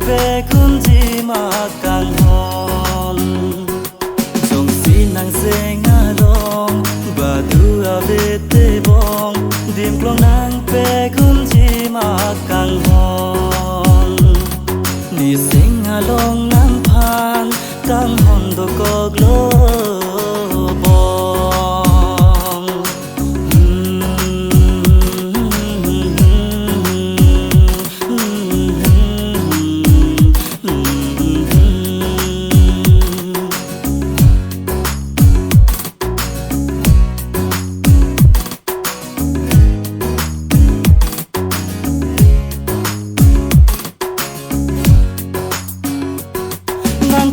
pe kun ji ma kang hon jong si nang se nga long ba du a ve te bong dim plong nang pe kun ji ma kang hon ni sing a long nang phan kang hon do ko glo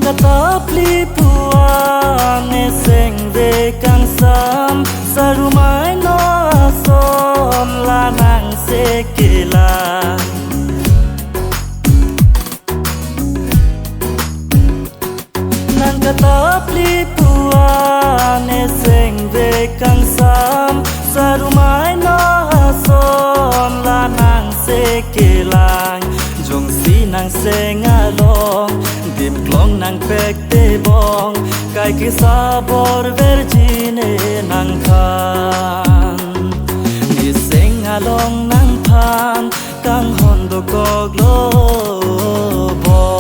Katapli pua ne seng ve kang sam sarumai no som la nang se kela nang katapli pua ne seng ve kang sam sarumai no som la nang se kela jong si nang se ngalong dim klong nang pek te bong kai ki sa bor vergine nang khan ni seng along nang phan kang hon do ko glo bong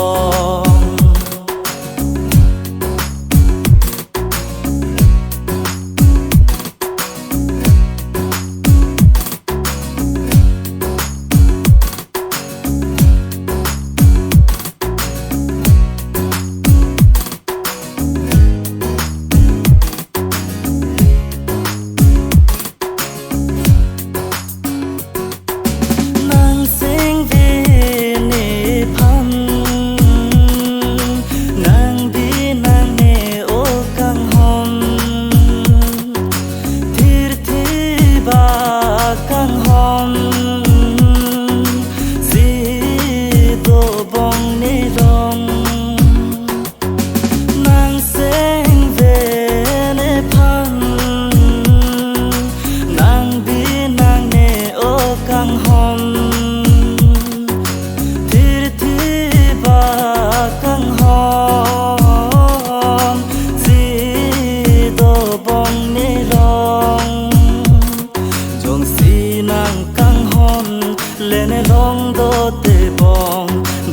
lene long do te bong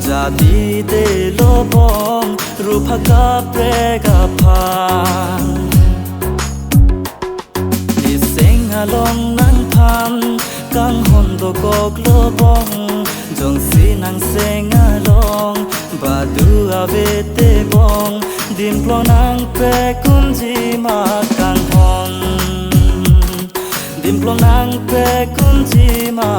jadi te lo bong rupa ka prega phan ni seng along nang phan kang hon do kok lo bong jong si nang seng along ba du ave te bong dim plo nang pe kun ji ma kang hon dim plo nang pe kun ji ma